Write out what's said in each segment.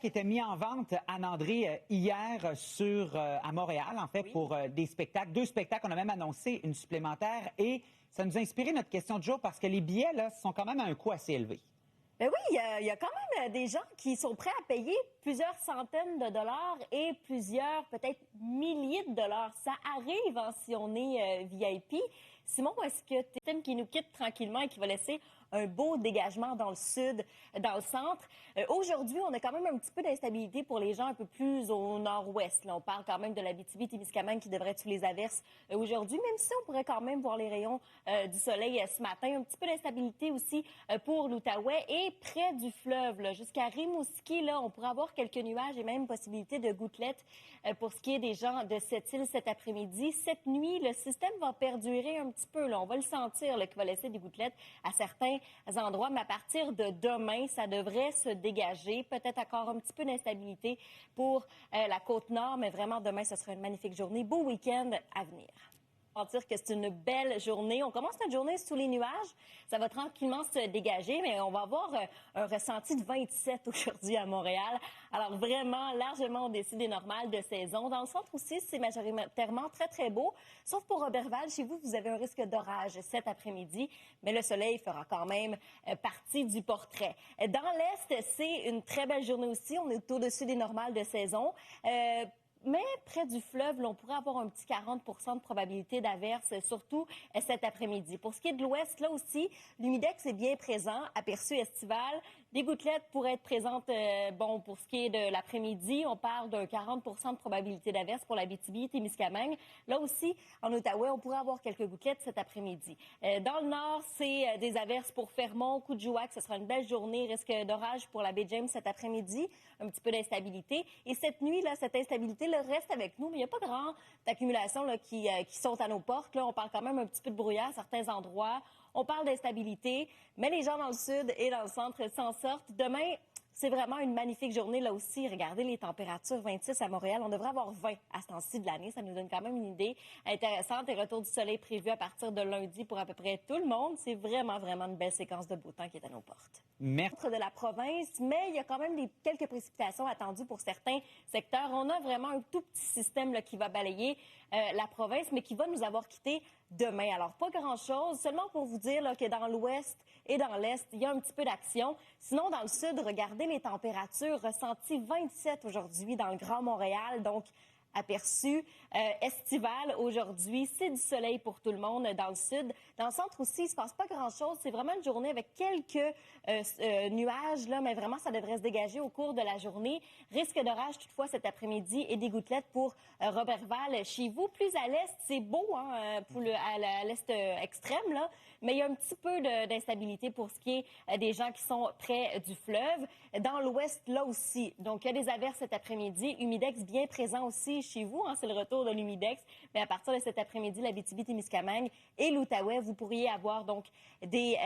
qui était mis en vente, Anne-André, hier à Montréal, en fait, Oui. pour des spectacles. 2 spectacles. On a même annoncé une supplémentaire. Et ça nous a inspiré notre question de jour parce que les billets, là, sont quand même à un coût assez élevé. Ben oui, il y a quand même des gens qui sont prêts à payer plusieurs centaines de dollars et plusieurs, peut-être milliers de dollars. Ça arrive si on est VIP. Simon, est-ce que tu es qui nous quitte tranquillement et qui va laisser un beau dégagement dans le sud, dans le centre? Aujourd'hui, on a quand même un petit peu d'instabilité pour les gens un peu plus au nord-ouest. Là, on parle quand même de l'Abitibi-Témiscamingue qui devrait être sous les averses aujourd'hui, même si on pourrait quand même voir les rayons du soleil ce matin. Un petit peu d'instabilité aussi pour l'Outaouais et près du fleuve, là, jusqu'à Rimouski, là, on pourrait avoir quelques nuages et même possibilité de gouttelettes pour ce qui est des gens de cette île cet après-midi. Cette nuit, le système va perdurer un petit peu. Là. On va le sentir qu'il va laisser des gouttelettes à certains endroits, mais à partir de demain, ça devrait se dégager. Peut-être encore un petit peu d'instabilité pour la Côte-Nord, mais vraiment, demain, ce sera une magnifique journée. Beau week-end à venir. On va dire que c'est une belle journée. On commence notre journée sous les nuages. Ça va tranquillement se dégager, mais on va avoir un ressenti de 27 aujourd'hui à Montréal. Alors vraiment, largement au-dessus des normales de saison. Dans le centre aussi, c'est majoritairement très, très beau. Sauf pour Roberval, chez vous, vous avez un risque d'orage cet après-midi, mais le soleil fera quand même partie du portrait. Dans l'Est, c'est une très belle journée aussi. On est au-dessus des normales de saison. Mais près du fleuve, là, on pourrait avoir un petit 40 de probabilité d'averse, surtout cet après-midi. Pour ce qui est de l'ouest, là aussi, l'humidex est bien présent, aperçu estival. Des gouttelettes pourraient être présentes, pour ce qui est de l'après-midi. On parle d'un 40 de probabilité d'averse pour l'Abitibi-Témiscamingue. Là aussi, en Outaouais, on pourrait avoir quelques gouttelettes cet après-midi. Dans le nord, c'est des averses pour Fermont, Coudjouac. Ce sera une belle journée. Risque d'orage pour la baie James cet après-midi. Un petit peu d'instabilité. Et cette nuit, là, cette instabilité reste avec nous, mais il n'y a pas grande accumulation là, qui sont à nos portes. Là, on parle quand même un petit peu de brouillard à certains endroits. On parle d'instabilité, mais les gens dans le sud et dans le centre s'en sortent. Demain, c'est vraiment une magnifique journée là aussi. Regardez les températures, 26 à Montréal. On devrait avoir 20 à ce temps-ci de l'année. Ça nous donne quand même une idée intéressante. Et retour du soleil prévu à partir de lundi pour à peu près tout le monde. C'est vraiment, vraiment une belle séquence de beau temps qui est à nos portes. Merci. De la province, mais il y a quand même quelques précipitations attendues pour certains secteurs. On a vraiment un tout petit système là, qui va balayer la province, mais qui va nous avoir quittés demain. Alors, pas grand-chose, seulement pour vous dire là, que dans l'ouest et dans l'est, il y a un petit peu d'action. Sinon, dans le sud, regardez les températures ressenties 27 aujourd'hui dans le Grand Montréal, donc aperçu estival aujourd'hui. C'est du soleil pour tout le monde dans le sud. Dans le centre aussi, il ne se passe pas grand-chose. C'est vraiment une journée avec quelques nuages, là, mais vraiment, ça devrait se dégager au cours de la journée. Risque d'orage, toutefois, cet après-midi et des gouttelettes pour Roberval chez vous. Plus à l'est, c'est beau hein, à l'est extrême, là, mais il y a un petit peu d'instabilité pour ce qui est des gens qui sont près du fleuve. Dans l'ouest, là aussi. Donc, il y a des averses cet après-midi. Humidex bien présent aussi chez vous. Hein, c'est le retour de l'humidex. Mais à partir de cet après-midi, l'Abitibi-Témiscamingue et l'Outaouais, vous pourriez avoir donc des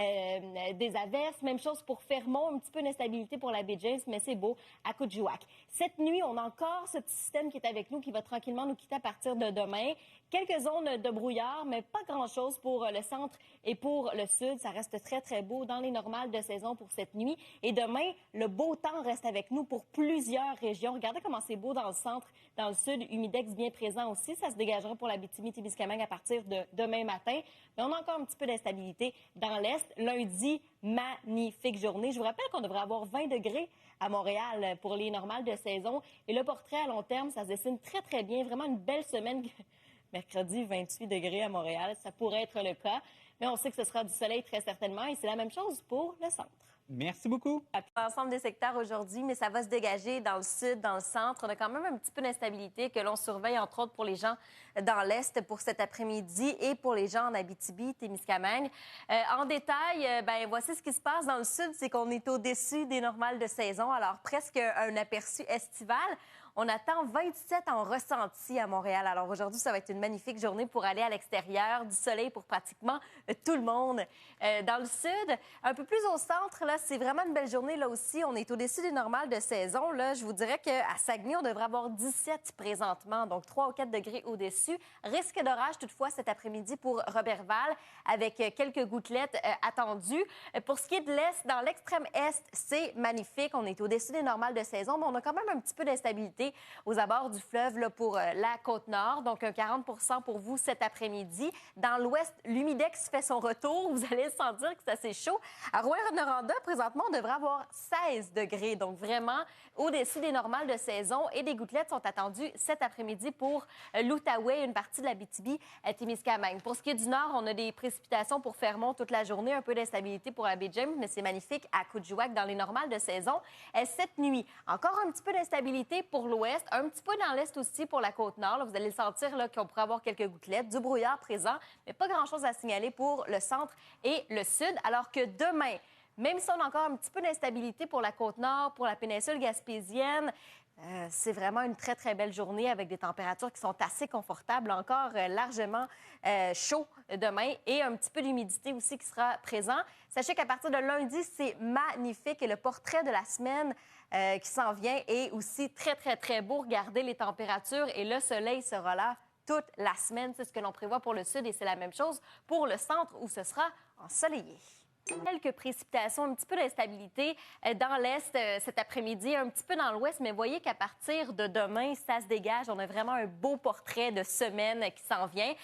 averses. Même chose pour Fermont, un petit peu d'instabilité pour la baie James, mais c'est beau à Coudjouac. Cette nuit, on a encore ce petit système qui est avec nous, qui va tranquillement nous quitter à partir de demain. Quelques zones de brouillard, mais pas grand-chose pour le centre et pour le sud. Ça reste très, très beau dans les normales de saison pour cette nuit. Et demain, le beau temps reste avec nous pour plusieurs régions. Regardez comment c'est beau dans le centre, dans le sud. Humidex bien présent aussi. Ça se dégagera pour l'Abitibi-Témiscamingue à partir de demain matin. Mais on a encore un petit peu d'instabilité dans l'est. Lundi, magnifique journée. Je vous rappelle qu'on devrait avoir 20 degrés à Montréal pour les normales de saison. Et le portrait à long terme, ça se dessine très, très bien. Vraiment une belle semaine. Mercredi, 28 degrés à Montréal. Ça pourrait être le cas. Mais on sait que ce sera du soleil très certainement. Et c'est la même chose pour le centre. Merci beaucoup. L'ensemble des secteurs aujourd'hui, mais ça va se dégager dans le sud, dans le centre. On a quand même un petit peu d'instabilité que l'on surveille, entre autres, pour les gens dans l'est pour cet après-midi et pour les gens en Abitibi, Témiscamingue. En détail, voici ce qui se passe dans le sud, c'est qu'on est au-dessus des normales de saison, alors presque un aperçu estival. On attend 27 en ressenti à Montréal. Alors aujourd'hui, ça va être une magnifique journée pour aller à l'extérieur, du soleil pour pratiquement tout le monde. Dans le sud, un peu plus au centre, là, c'est vraiment une belle journée là aussi. On est au-dessus des normales de saison. Là, je vous dirais qu'à Saguenay, on devrait avoir 17 présentement, donc 3 ou 4 degrés au-dessus. Risque d'orage toutefois cet après-midi pour Roberval, avec quelques gouttelettes attendues. Pour ce qui est de l'Est, dans l'extrême Est, c'est magnifique. On est au-dessus des normales de saison, mais on a quand même un petit peu d'instabilité aux abords du fleuve là, pour la Côte-Nord. Donc, un 40 pour vous cet après-midi. Dans l'Ouest, l'humidex fait son retour. Vous allez sentir que c'est assez chaud. À Rouyn-Noranda, présentement, on devrait avoir 16 degrés. Donc, vraiment au-dessus des normales de saison. Et des gouttelettes sont attendues cet après-midi pour l'Outaouais, une partie de l'Abitibi-Témiscamingue. Pour ce qui est du Nord, on a des précipitations pour Fermont toute la journée. Un peu d'instabilité pour la Baie-James, mais c'est magnifique à Coudjouac dans les normales de saison. Cette nuit, encore un petit peu d'instabilité pour l'Ouest, un petit peu dans l'Est aussi pour la Côte-Nord. Là, vous allez le sentir là, qu'on pourrait avoir quelques gouttelettes, du brouillard présent, mais pas grand-chose à signaler pour le centre et le sud. Alors que demain, même si on a encore un petit peu d'instabilité pour la Côte-Nord, pour la péninsule gaspésienne, c'est vraiment une très, très belle journée avec des températures qui sont assez confortables, encore largement chaud demain et un petit peu d'humidité aussi qui sera présent. Sachez qu'à partir de lundi, c'est magnifique et le portrait de la semaine qui s'en vient est aussi très, très, très beau. Regardez les températures et le soleil sera là toute la semaine. C'est ce que l'on prévoit pour le sud et c'est la même chose pour le centre où ce sera ensoleillé. Quelques précipitations, un petit peu d'instabilité dans l'Est cet après-midi, un petit peu dans l'Ouest, mais voyez qu'à partir de demain, ça se dégage. On a vraiment un beau portrait de semaine qui s'en vient.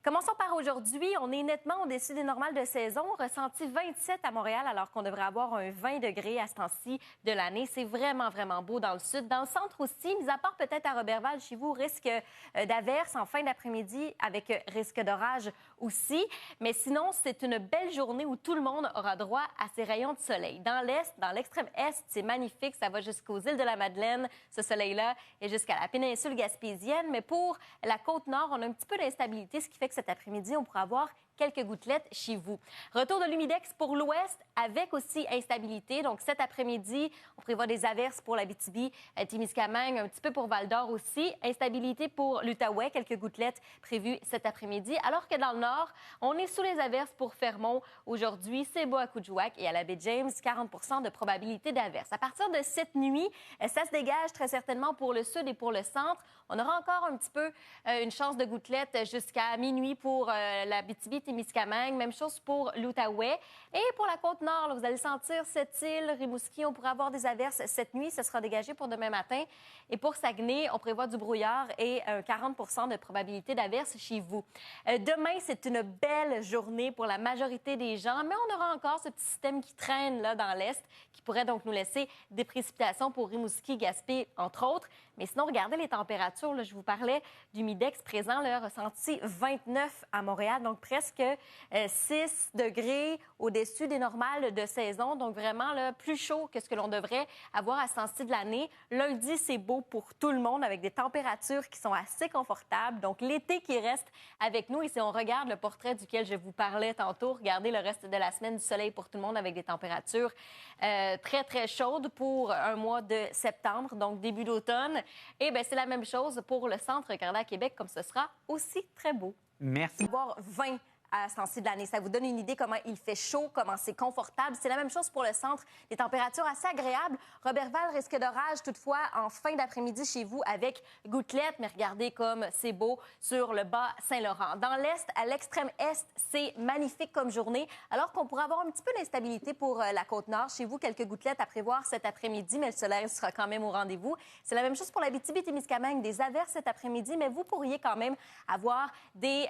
Commençons par aujourd'hui. On est nettement au-dessus des normales de saison. Ressenti 27 à Montréal, alors qu'on devrait avoir un 20 degrés à ce temps-ci de l'année. C'est vraiment, vraiment beau dans le sud. Dans le centre aussi, mis à part peut-être à Roberval, chez vous, risque d'averse en fin d'après-midi avec risque d'orage aussi. Mais sinon, c'est une belle journée où tout le monde aura droit à ses rayons de soleil. Dans l'Est, dans l'extrême Est, c'est magnifique. Ça va jusqu'aux îles de la Madeleine, ce soleil-là, et jusqu'à la péninsule gaspésienne. Mais pour la Côte-Nord, on a un petit peu d'instabilité, ce qui fait que cet après-midi, on pourra avoir quelques gouttelettes chez vous. Retour de l'humidex pour l'Ouest avec aussi instabilité. Donc, cet après-midi, on prévoit des averses pour l'Abitibi, Témiscamingue, un petit peu pour Val-d'Or aussi. Instabilité pour l'Outaouais, quelques gouttelettes prévues cet après-midi. Alors que dans le Nord, on est sous les averses pour Fermont. Aujourd'hui, c'est beau à Coudjouac et à la Baie-James, 40 de probabilité d'averse. À partir de cette nuit, ça se dégage très certainement pour le sud et pour le centre. On aura encore un petit peu une chance de gouttelettes jusqu'à minuit pour l'Abitibi-Témiscamingue. Même chose pour l'Outaouais. Et pour la Côte-Nord, là, vous allez sentir cette île, Rimouski, on pourrait avoir des averses cette nuit. Ce sera dégagé pour demain matin. Et pour Saguenay, on prévoit du brouillard et 40 de probabilité d'averse chez vous. Demain, c'est une belle journée pour la majorité des gens, mais on aura encore ce petit système qui traîne là dans l'Est, qui pourrait donc nous laisser des précipitations pour Rimouski, Gaspé, entre autres. Mais sinon, regardez les températures. Là, je vous parlais d'humidex présent, là, ressenti 29 à Montréal, donc presque 6 degrés au-dessus des normales de saison. Donc vraiment là, plus chaud que ce que l'on devrait avoir à ce temps-ci de l'année. Lundi, c'est beau pour tout le monde avec des températures qui sont assez confortables. Donc l'été qui reste avec nous. Et si on regarde le portrait duquel je vous parlais tantôt, regardez le reste de la semaine du soleil pour tout le monde avec des températures très, très chaudes pour un mois de septembre, donc début d'automne. Et bien, c'est la même chose pour le centre Canada-Québec, comme ce sera aussi très beau. Merci. Voir 20 à ce temps-ci de l'année. Ça vous donne une idée comment il fait chaud, comment c'est confortable. C'est la même chose pour le centre. Des températures assez agréables. Roberval, risque d'orage toutefois en fin d'après-midi chez vous avec gouttelettes. Mais regardez comme c'est beau sur le bas Saint-Laurent. Dans l'Est, à l'extrême Est, c'est magnifique comme journée. Alors qu'on pourrait avoir un petit peu d'instabilité pour la Côte-Nord. Chez vous, quelques gouttelettes à prévoir cet après-midi, mais le soleil sera quand même au rendez-vous. C'est la même chose pour l'Abitibi-Témiscamingue. Des averses cet après-midi, mais vous pourriez quand même avoir des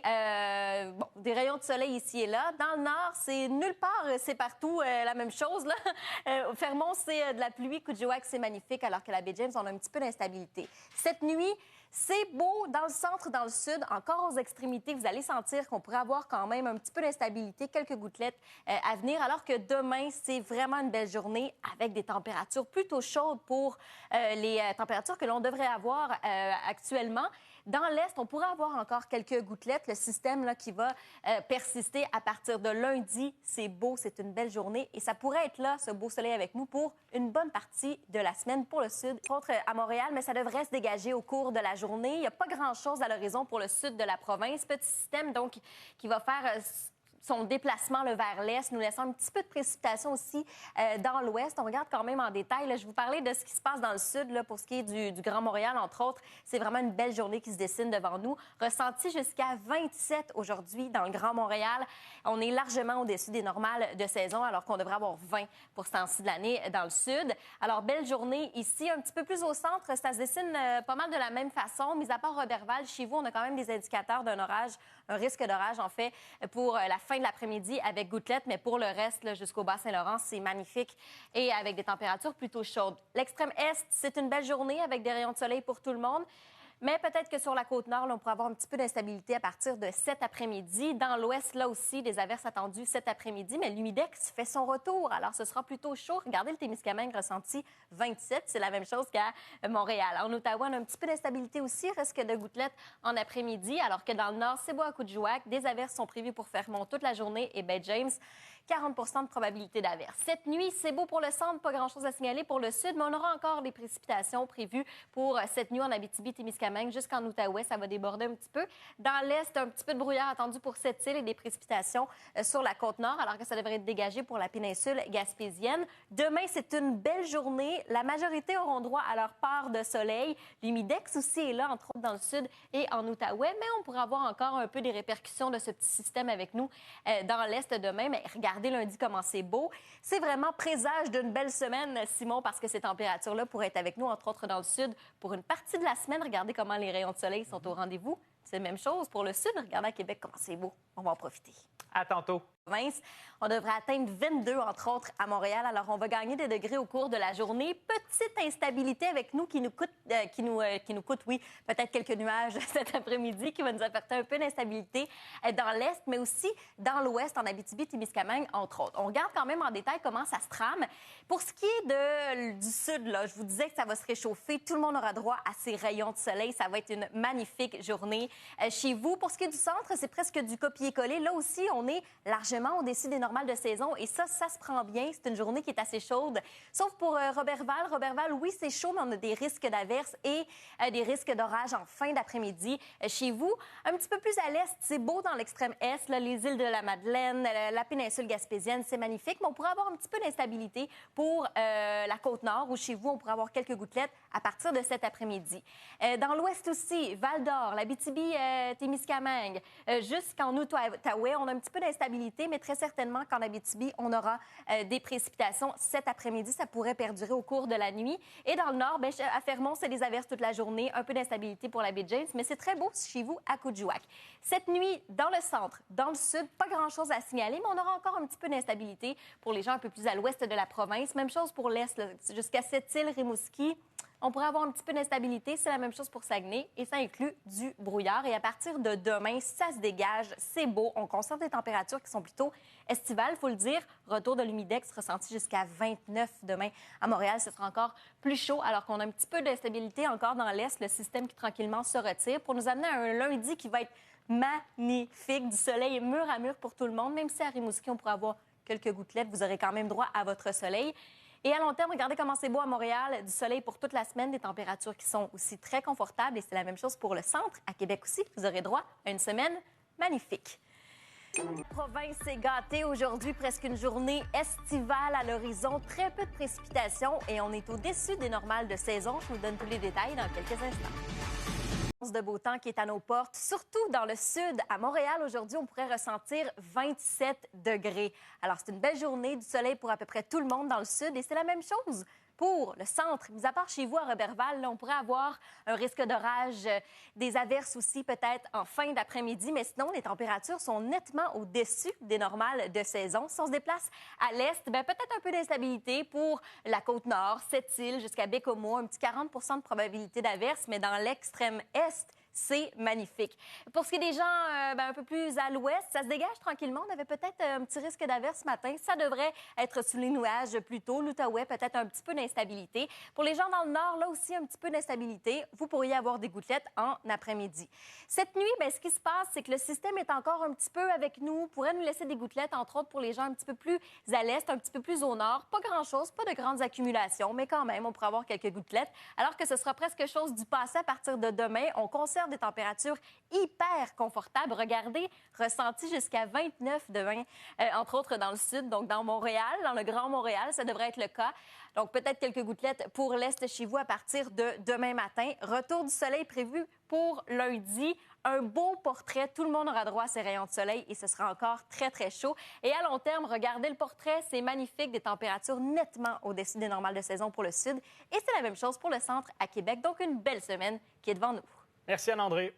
rayons de soleil ici et là. Dans le nord, c'est nulle part, c'est partout la même chose. Là. Fermont, c'est de la pluie. Coudjouac, c'est magnifique, alors que la Baie-James, on a un petit peu d'instabilité. Cette nuit, C'est beau dans le centre, dans le sud, encore aux extrémités. Vous allez sentir qu'on pourrait avoir quand même un petit peu d'instabilité, quelques gouttelettes à venir, alors que demain, c'est vraiment une belle journée avec des températures plutôt chaudes pour les températures que l'on devrait avoir actuellement. Dans l'Est, on pourrait avoir encore quelques gouttelettes. Le système là, qui va persister à partir de lundi, c'est beau, c'est une belle journée et ça pourrait être là, ce beau soleil avec nous pour une bonne partie de la semaine pour le sud. Contre à Montréal, mais ça devrait se dégager au cours de la journée. Il n'y a pas grand-chose à l'horizon pour le sud de la province. Petit système donc qui va faire son déplacement vers l'est, nous laissant un petit peu de précipitation aussi dans l'ouest. On regarde quand même en détail. Là, je vous parlais de ce qui se passe dans le sud là, pour ce qui est du Grand Montréal, entre autres. C'est vraiment une belle journée qui se dessine devant nous. Ressenti jusqu'à 27 aujourd'hui dans le Grand Montréal. On est largement au-dessus des normales de saison, alors qu'on devrait avoir 20 pour ce temps-ci de l'année dans le sud. Alors, belle journée ici. Un petit peu plus au centre, ça se dessine pas mal de la même façon. Mis à part Roberval, chez vous, on a quand même des indicateurs d'un orage, un risque d'orage, en fait, pour la fin de l'après-midi avec gouttelettes, mais pour le reste, jusqu'au Bas-Saint-Laurent, c'est magnifique et avec des températures plutôt chaudes. L'extrême est, c'est une belle journée avec des rayons de soleil pour tout le monde. Mais peut-être que sur la Côte-Nord, on pourrait avoir un petit peu d'instabilité à partir de cet après-midi. Dans l'Ouest, là aussi, des averses attendues cet après-midi, mais l'humidex fait son retour. Alors, ce sera plutôt chaud. Regardez le Témiscamingue ressenti 27. C'est la même chose qu'à Montréal. En Ottawa, on a un petit peu d'instabilité aussi, risque de gouttelettes en après-midi, alors que dans le Nord, c'est beau à Coudjouac. Des averses sont prévues pour Fermont toute la journée et Bay James. 40 de probabilité d'averse. Cette nuit, c'est beau pour le centre, pas grand-chose à signaler pour le sud, mais on aura encore des précipitations prévues pour cette nuit en Abitibi-Témiscamingue jusqu'en Outaouais. Ça va déborder un petit peu. Dans l'est, un petit peu de brouillard attendu pour cette île et des précipitations sur la Côte-Nord, alors que ça devrait être dégagé pour la péninsule gaspésienne. Demain, c'est une belle journée. La majorité auront droit à leur part de soleil. L'humidex aussi est là, entre autres dans le sud et en Outaouais, mais on pourra avoir encore un peu des répercussions de ce petit système avec nous dans l'est demain. Mais regardez lundi comment c'est beau. C'est vraiment présage d'une belle semaine, Simon, parce que ces températures-là pourraient être avec nous, entre autres dans le sud, pour une partie de la semaine. Regardez comment les rayons de soleil sont au rendez-vous. C'est la même chose pour le sud. Regardez à Québec comment c'est beau. On va en profiter. À tantôt. On devrait atteindre 22, entre autres, à Montréal. Alors, on va gagner des degrés au cours de la journée. Petite instabilité avec nous qui nous coûte, oui, peut-être quelques nuages cet après-midi qui va nous apporter un peu d'instabilité dans l'est, mais aussi dans l'ouest, en Abitibi-Témiscamingue, entre autres. On regarde quand même en détail comment ça se trame. Pour ce qui est du sud, là, je vous disais que ça va se réchauffer. Tout le monde aura droit à ces rayons de soleil. Ça va être une magnifique journée chez vous. Pour ce qui est du centre, c'est presque du copier-coller. Là aussi, on est largement au-dessus des normales de saison et ça se prend bien. C'est une journée qui est assez chaude. Sauf pour Roberval. Roberval, oui, c'est chaud, mais on a des risques d'averse et des risques d'orage en fin d'après-midi chez vous. Un petit peu plus à l'est, c'est beau dans l'extrême est, là, les îles de la Madeleine, la péninsule gaspésienne, c'est magnifique, mais on pourrait avoir un petit peu d'instabilité pour la Côte-Nord où chez vous, on pourrait avoir quelques gouttelettes à partir de cet après-midi. Dans l'ouest aussi, Val-d'Or, l'Abitibi-Témiscamingue, jusqu'en Outaouais, on a un petit peu d'instabilité, mais très certainement qu'en Abitibi, on aura des précipitations cet après-midi. Ça pourrait perdurer au cours de la nuit. Et dans le nord, à Fermont, c'est des averses toute la journée, un peu d'instabilité pour la baie James, mais c'est très beau chez vous à Coudjouac. Cette nuit, dans le centre, dans le sud, pas grand-chose à signaler, mais on aura encore un petit peu d'instabilité pour les gens un peu plus à l'ouest de la province. Même chose pour l'est, jusqu'à Sept-Îles, Rimouski. On pourrait avoir un petit peu d'instabilité. C'est la même chose pour Saguenay et ça inclut du brouillard. Et à partir de demain, ça se dégage, c'est beau. On conserve des températures qui sont plutôt estivales, il faut le dire. Retour de l'humidex ressenti jusqu'à 29 demain. À Montréal, ce sera encore plus chaud alors qu'on a un petit peu d'instabilité encore dans l'est. Le système qui tranquillement se retire pour nous amener à un lundi qui va être magnifique. Du soleil mur à mur pour tout le monde. Même si à Rimouski, on pourrait avoir quelques gouttelettes, vous aurez quand même droit à votre soleil. Et à long terme, regardez comment c'est beau à Montréal, du soleil pour toute la semaine, des températures qui sont aussi très confortables. Et c'est la même chose pour le centre. À Québec aussi, vous aurez droit à une semaine magnifique. La province est gâtée aujourd'hui, presque une journée estivale à l'horizon. Très peu de précipitations et on est au-dessus des normales de saison. Je vous donne tous les détails dans quelques instants. De beau temps qui est à nos portes, surtout dans le sud. À Montréal, aujourd'hui, on pourrait ressentir 27 degrés. Alors, c'est une belle journée, du soleil pour à peu près tout le monde dans le sud et c'est la même chose pour pour le centre. Mis à part chez vous à Roberval, là, on pourrait avoir un risque d'orage, des averses aussi peut-être en fin d'après-midi, mais sinon, les températures sont nettement au-dessus des normales de saison. Si on se déplace à l'est, bien, peut-être un peu d'instabilité pour la Côte-Nord, Sept-Îles jusqu'à Bécomo, un petit 40 de probabilité d'averse, mais dans l'extrême est, c'est magnifique. Pour ce qui est des gens un peu plus à l'ouest, ça se dégage tranquillement. On avait peut-être un petit risque d'averse ce matin. Ça devrait être sous les nuages plus tôt. L'Outaouais, peut-être un petit peu d'instabilité. Pour les gens dans le nord, là aussi, un petit peu d'instabilité. Vous pourriez avoir des gouttelettes en après-midi. Cette nuit, bien, ce qui se passe, c'est que le système est encore un petit peu avec nous. Pourrait nous laisser des gouttelettes, entre autres pour les gens un petit peu plus à l'est, un petit peu plus au nord. Pas grand-chose, pas de grandes accumulations, mais quand même, on pourrait avoir quelques gouttelettes. Alors que ce sera presque chose du passé à partir de demain. On conserve des températures hyper confortables. Regardez, ressenti jusqu'à 29 degrés, entre autres dans le sud, donc dans Montréal, dans le Grand Montréal, ça devrait être le cas. Donc peut-être quelques gouttelettes pour l'est chez vous à partir de demain matin. Retour du soleil prévu pour lundi. Un beau portrait. Tout le monde aura droit à ses rayons de soleil et ce sera encore très, très chaud. Et à long terme, regardez le portrait. C'est magnifique. Des températures nettement au-dessus des normales de saison pour le sud. Et c'est la même chose pour le centre à Québec. Donc, une belle semaine qui est devant nous. Merci Anne-André.